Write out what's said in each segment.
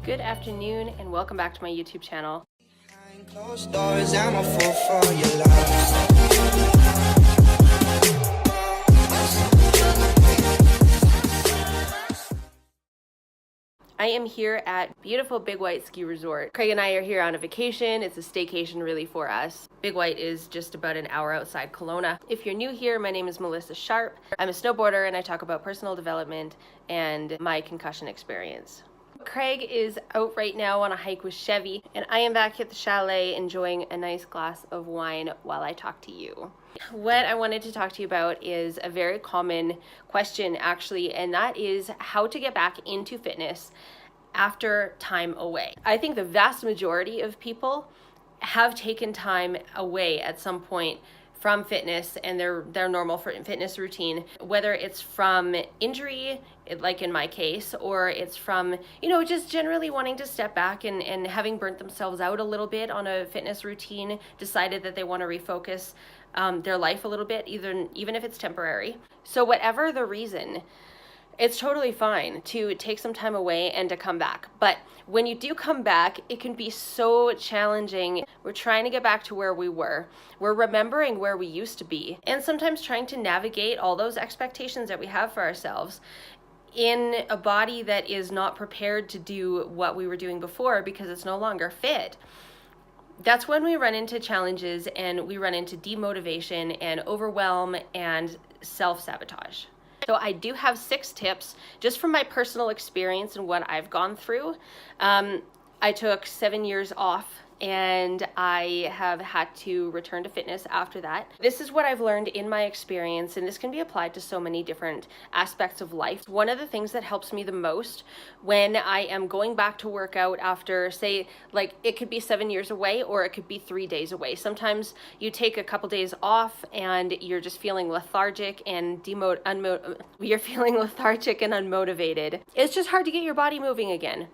Good afternoon and welcome back to my YouTube channel. Behind closed doors, I'm a fool for your love. I am here at beautiful Big White Ski Resort. Craig and I are here on a vacation. It's a staycation really for us. Big White is just about an hour outside Kelowna. If you're new here, my name is Melissa Sharp. I'm a snowboarder and I talk about personal development and my concussion experience. Craig is out right now on a hike with Chevy, and I am back at the chalet enjoying a nice glass of wine while I talk to you. What I wanted to talk to you about is a very common question actually, and that is how to get back into fitness after time away. I think the vast majority of people have taken time away at some point from fitness and their normal fitness routine, whether it's from injury, like in my case, or it's from, just generally wanting to step back and having burnt themselves out a little bit on a fitness routine, decided that they want to refocus their life a little bit, even if it's temporary. So whatever the reason, it's totally fine to take some time away and to come back. But when you do come back, it can be so challenging. We're trying to get back to where we were. We're remembering where we used to be, and sometimes trying to navigate all those expectations that we have for ourselves in a body that is not prepared to do what we were doing before because it's no longer fit. That's when we run into challenges and we run into demotivation and overwhelm and self-sabotage. So I do have 6 tips just from my personal experience and what I've gone through. I took 7 years off and I have had to return to fitness after that. This is what I've learned in my experience, and this can be applied to so many different aspects of life. One of the things that helps me the most when I am going back to work out after, say, like it could be 7 years away or it could be 3 days away. Sometimes you take a couple days off and you're just feeling lethargic and you're feeling lethargic and unmotivated. It's just hard to get your body moving again.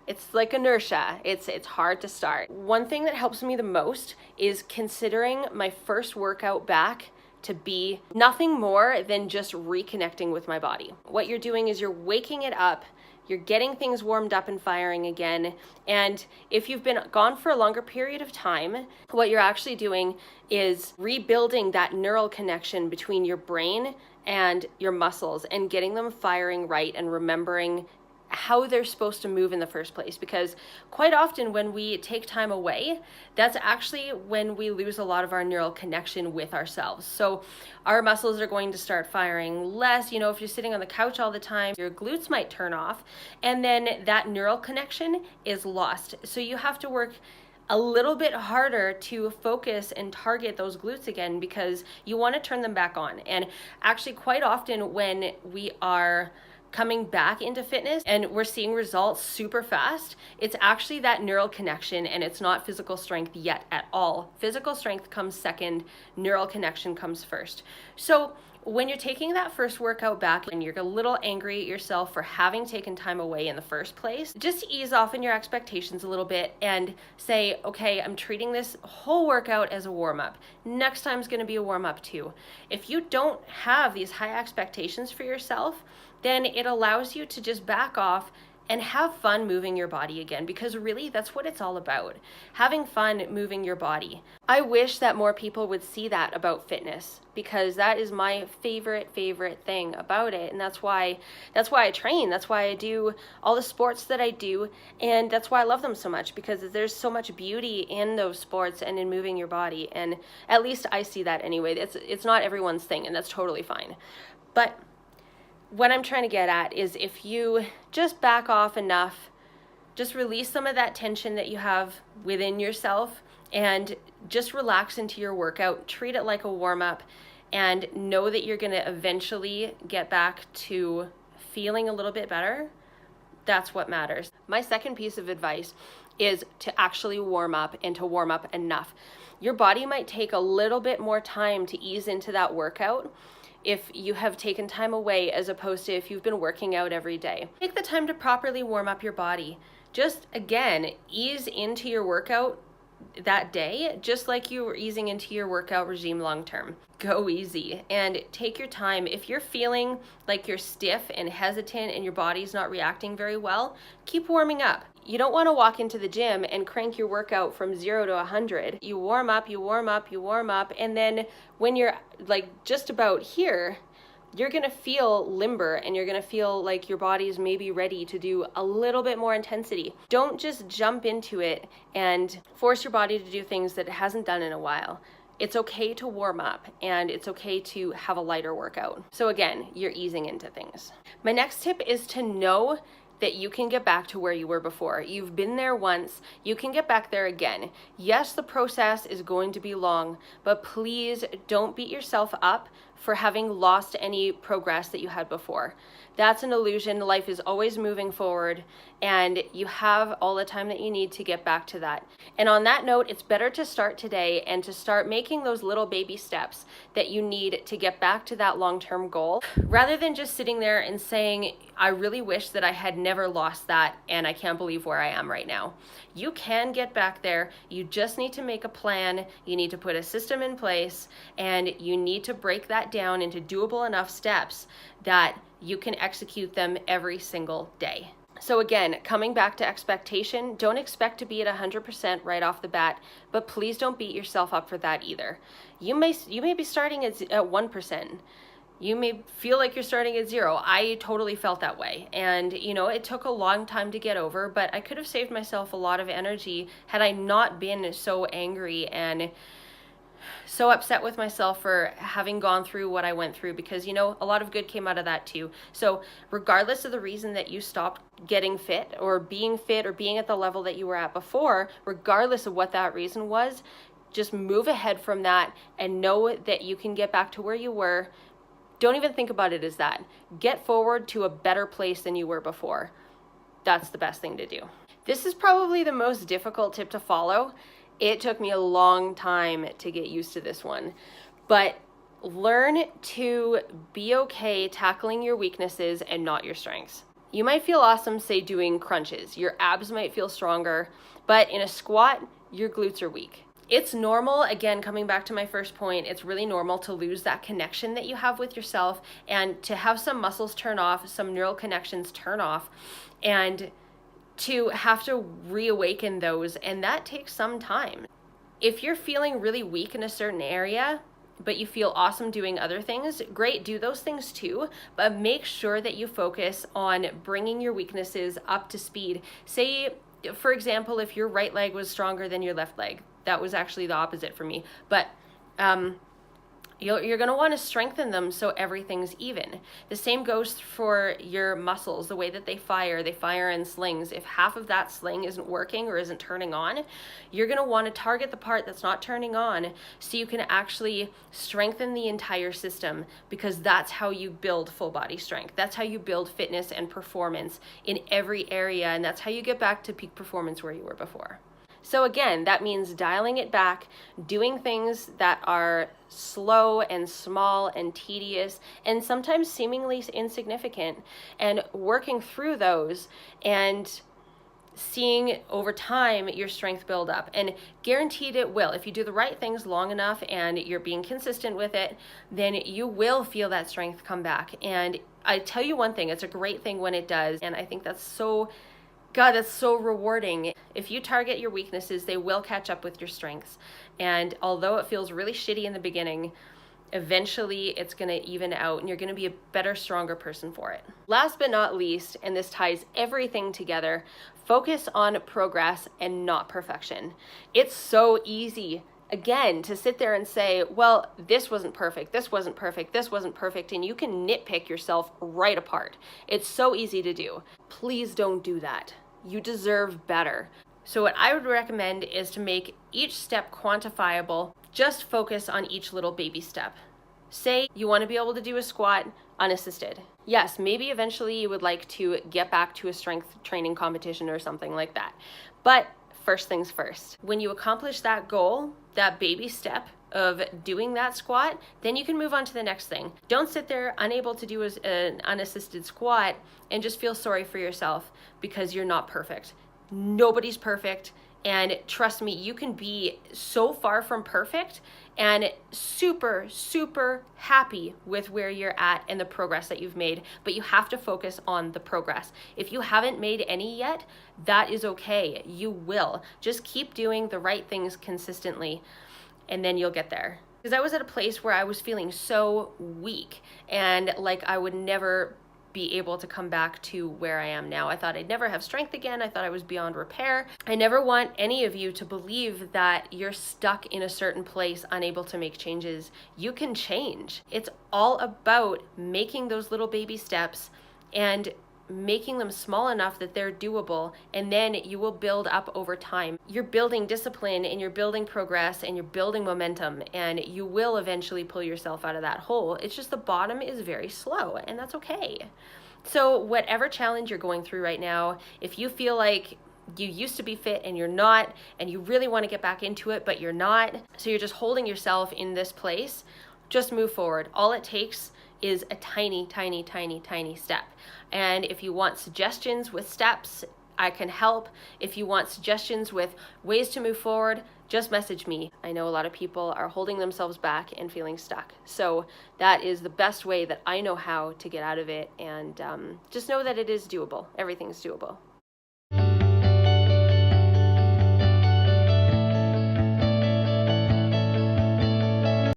It's like inertia. It's hard to start. One thing that helps me the most is considering my first workout back to be nothing more than just reconnecting with my body. What you're doing is you're waking it up, you're getting things warmed up and firing again. And if you've been gone for a longer period of time, what you're actually doing is rebuilding that neural connection between your brain and your muscles and getting them firing right and remembering how they're supposed to move in the first place. Because quite often when we take time away, that's actually when we lose a lot of our neural connection with ourselves. So our muscles are going to start firing less. If you're sitting on the couch all the time, your glutes might turn off, and then that neural connection is lost. So you have to work a little bit harder to focus and target those glutes again because you want to turn them back on. And actually quite often when we are coming back into fitness and we're seeing results super fast, it's actually that neural connection and it's not physical strength yet at all. Physical strength comes second, neural connection comes first. So when you're taking that first workout back and you're a little angry at yourself for having taken time away in the first place, just ease off in your expectations a little bit and say, okay, I'm treating this whole workout as a warm-up. Next time's gonna be a warm-up too. If you don't have these high expectations for yourself, then it allows you to just back off and have fun moving your body again, because really that's what it's all about, having fun moving your body. I wish that more people would see that about fitness, because that is my favorite thing about it, and that's why I train, that's why I do all the sports that I do, and that's why I love them so much, because there's so much beauty in those sports and in moving your body, and at least I see that anyway. It's not everyone's thing, and that's totally fine. But what I'm trying to get at is if you just back off enough, just release some of that tension that you have within yourself and just relax into your workout, treat it like a warm-up, and know that you're going to eventually get back to feeling a little bit better. That's what matters. My second piece of advice is to actually warm up and to warm up enough. Your body might take a little bit more time to ease into that workout if you have taken time away as opposed to if you've been working out every day. Take the time to properly warm up your body. Just again, ease into your workout that day, just like you were easing into your workout regime long term. Go easy and take your time. If you're feeling like you're stiff and hesitant and your body's not reacting very well, keep warming up. You don't want to walk into the gym and crank your workout from 0 to 100. You warm up, you warm up, you warm up, and then when you're like just about here, you're going to feel limber and you're going to feel like your body is maybe ready to do a little bit more intensity. Don't just jump into it and force your body to do things that it hasn't done in a while. It's okay to warm up and it's okay to have a lighter workout. So again, you're easing into things. My next tip is to know that you can get back to where you were before. You've been there once, you can get back there again. Yes, the process is going to be long, but please don't beat yourself up for having lost any progress that you had before. That's an illusion. Life is always moving forward and you have all the time that you need to get back to that. And on that note, it's better to start today and to start making those little baby steps that you need to get back to that long-term goal, rather than just sitting there and saying, I really wish that I had never lost that and I can't believe where I am right now. You can get back there. You just need to make a plan. You need to put a system in place and you need to break that down into doable enough steps that you can execute them every single day. So again, coming back to expectation, don't expect to be at 100% right off the bat, but please don't beat yourself up for that either. You may be starting at 1%. You may feel like you're starting at 0. I totally felt that way. And, it took a long time to get over, but I could have saved myself a lot of energy had I not been so angry and so upset with myself for having gone through what I went through, because, a lot of good came out of that too. So regardless of the reason that you stopped getting fit or being at the level that you were at before, regardless of what that reason was, just move ahead from that and know that you can get back to where you were. Don't even think about it as that. Get forward to a better place than you were before. That's the best thing to do. This is probably the most difficult tip to follow. It took me a long time to get used to this one, but learn to be okay tackling your weaknesses and not your strengths. You might feel awesome, say, doing crunches. Your abs might feel stronger, but in a squat, your glutes are weak. It's normal, again, coming back to my first point, it's really normal to lose that connection that you have with yourself and to have some muscles turn off, some neural connections turn off, and to have to reawaken those, and that takes some time. If you're feeling really weak in a certain area, but you feel awesome doing other things, great, do those things too, but make sure that you focus on bringing your weaknesses up to speed. Say, for example, if your right leg was stronger than your left leg, that was actually the opposite for me, but you're going to want to strengthen them so everything's even. The same goes for your muscles, the way that they fire in slings. If half of that sling isn't working or isn't turning on, you're going to want to target the part that's not turning on so you can actually strengthen the entire system, because that's how you build full body strength. That's how you build fitness and performance in every area, and that's how you get back to peak performance where you were before. So again, that means dialing it back, doing things that are slow and small and tedious and sometimes seemingly insignificant, and working through those and seeing over time your strength build up. And guaranteed it will. If you do the right things long enough and you're being consistent with it, then you will feel that strength come back. And I tell you one thing, it's a great thing when it does. And I think that's so rewarding. If you target your weaknesses, they will catch up with your strengths. And although it feels really shitty in the beginning, eventually it's going to even out and you're going to be a better, stronger person for it. Last but not least, and this ties everything together, focus on progress and not perfection. It's so easy, again, to sit there and say, well, this wasn't perfect, this wasn't perfect, this wasn't perfect, and you can nitpick yourself right apart. It's so easy to do. Please don't do that. You deserve better. So what I would recommend is to make each step quantifiable. Just focus on each little baby step. Say you want to be able to do a squat unassisted. Yes, maybe eventually you would like to get back to a strength training competition or something like that. But first things first. When you accomplish that goal, that baby step of doing that squat, then you can move on to the next thing. Don't sit there unable to do an unassisted squat and just feel sorry for yourself because you're not perfect. Nobody's perfect. And trust me, you can be so far from perfect and super, super happy with where you're at and the progress that you've made, but you have to focus on the progress. If you haven't made any yet, that is okay. You will. Just keep doing the right things consistently, and then you'll get there. Because I was at a place where I was feeling so weak and like I would never be able to come back to where I am now. I thought I'd never have strength again. I thought I was beyond repair. I never want any of you to believe that you're stuck in a certain place, unable to make changes. You can change. It's all about making those little baby steps and making them small enough that they're doable, and then you will build up over time. You're building discipline and you're building progress and you're building momentum, and you will eventually pull yourself out of that hole. It's just the bottom is very slow, and that's okay. So whatever challenge you're going through right now, if you feel like you used to be fit and you're not, and you really want to get back into it but you're not, so you're just holding yourself in this place, just move forward. All it takes is a tiny, tiny, tiny, tiny step. And if you want suggestions with steps, I can help. If you want suggestions with ways to move forward, just message me. I know a lot of people are holding themselves back and feeling stuck. So that is the best way that I know how to get out of it. And just know that it is doable. Everything's doable.